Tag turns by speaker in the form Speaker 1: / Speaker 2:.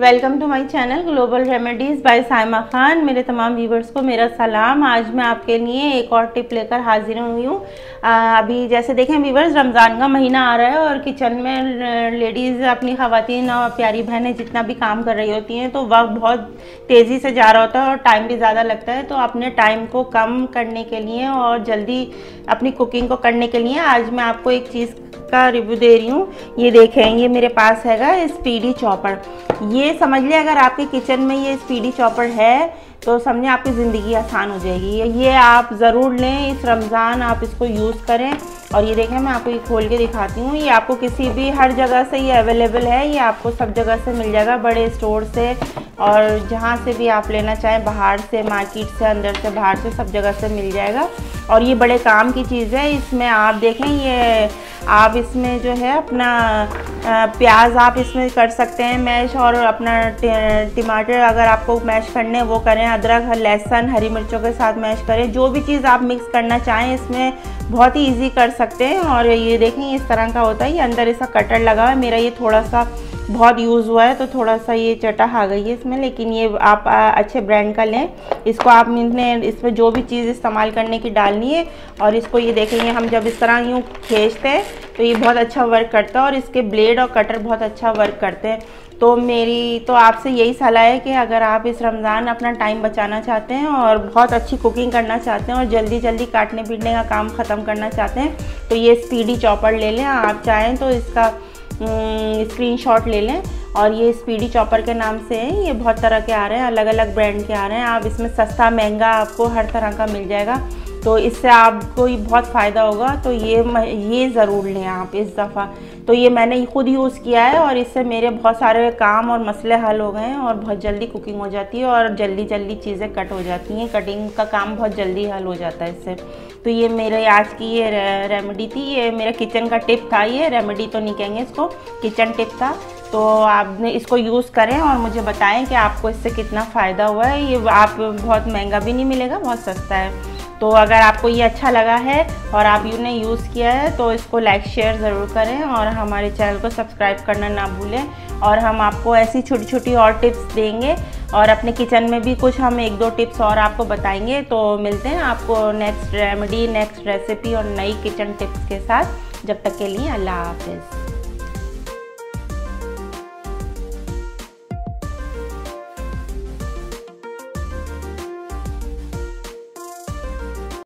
Speaker 1: Welcome to my channel global remedies by Saima Khan. मेरे तमाम viewers को मेरा सलाम। आज मैं आपके लिए एक और टिप लेकर हाजिर हुई हूँ। अभी जैसे देखें व्यूवर्स, रमज़ान का महीना आ रहा है और किचन में लेडीज़ अपनी ख़वातीन और प्यारी बहनें जितना भी काम कर रही होती हैं तो वक्त बहुत तेज़ी से जा रहा होता है और टाइम भी ज़्यादा लगता है। तो अपने टाइम को कम करने के लिए और जल्दी अपनी कुकिंग को करने के लिए आज मैं आपको एक चीज़ का रिव्यू दे रही हूँ। ये देखें, ये मेरे पास हैगा स्पीडी चॉपर। ये समझ लिया, अगर आपके किचन में ये स्पीडी चॉपर है तो समझे आपकी ज़िंदगी आसान हो जाएगी। ये आप ज़रूर लें, इस रमज़ान आप इसको यूज़ करें। और ये देखें, मैं आपको ये खोल के दिखाती हूँ। ये आपको किसी भी हर जगह से ये अवेलेबल है, ये आपको सब जगह से मिल जाएगा, बड़े स्टोर से और जहाँ से भी आप लेना चाहें, बाहर से, मार्केट से, अंदर से, बाहर से, सब जगह से मिल जाएगा। और ये बड़े काम की चीज़ है। इसमें आप देखें, ये आप इसमें जो है अपना प्याज आप इसमें कर सकते हैं मैश, और अपना टमाटर अगर आपको मैश करने वो करें, अदरक, लहसुन, हरी मिर्चों के साथ मैश करें। जो भी चीज़ आप मिक्स करना चाहें इसमें बहुत ही इजी कर सकते हैं। और ये देखें, इस तरह का होता है। ये अंदर इसका कटर लगा हुआ है। मेरा ये थोड़ा सा बहुत यूज़ हुआ है तो थोड़ा सा ये चटा आ गई है इसमें, लेकिन ये आप अच्छे ब्रांड का लें। इसको आप इसमें जो भी चीज़ इस्तेमाल करने की डालनी है। और इसको ये देखेंगे, हम जब इस तरह यूँ खींचते हैं तो ये बहुत अच्छा वर्क करता है और इसके ब्लेड और कटर बहुत अच्छा वर्क करते हैं। तो मेरी तो आपसे यही सलाह है कि अगर आप इस रमज़ान अपना टाइम बचाना चाहते हैं और बहुत अच्छी कुकिंग करना चाहते हैं और जल्दी जल्दी काटने पीटने का काम ख़त्म करना चाहते हैं तो ये स्पीडी चॉपर ले लें। आप चाहें तो इसका स्क्रीनशॉट ले लें। और ये स्पीडी चॉपर के नाम से है। ये बहुत तरह के आ रहे हैं, अलग अलग ब्रांड के आ रहे हैं। आप इसमें सस्ता महंगा आपको हर तरह का मिल जाएगा, तो इससे आपको बहुत फ़ायदा होगा। तो ये ज़रूर लें आप इस दफ़ा। तो ये मैंने खुद यूज़ किया है और इससे मेरे बहुत सारे काम और मसले हल हो गए हैं और बहुत जल्दी कुकिंग हो जाती है और जल्दी जल्दी चीज़ें कट हो जाती हैं। कटिंग का काम बहुत जल्दी हल हो जाता है इससे। तो ये मेरे आज की ये रेमेडी थी, ये मेरा किचन का टिप था। ये रेमेडी तो नहीं कहेंगे इसको, किचन टिप था। तो आपने इसको यूज़ करें और मुझे बताएं कि आपको इससे कितना फ़ायदा हुआ है। ये आप बहुत महंगा भी नहीं मिलेगा, बहुत सस्ता है। तो अगर आपको ये अच्छा लगा है और आप ने यूज़ किया है तो इसको लाइक शेयर ज़रूर करें और हमारे चैनल को सब्सक्राइब करना ना भूलें। और हम आपको ऐसी छोटी छोटी और टिप्स देंगे और अपने किचन में भी कुछ हम 1-2 टिप्स और आपको बताएंगे। तो मिलते हैं आपको नेक्स्ट रेमेडी, नेक्स्ट रेसिपी और नई किचन टिप्स के साथ। जब तक के लिए अल्लाह हाफ़िज़।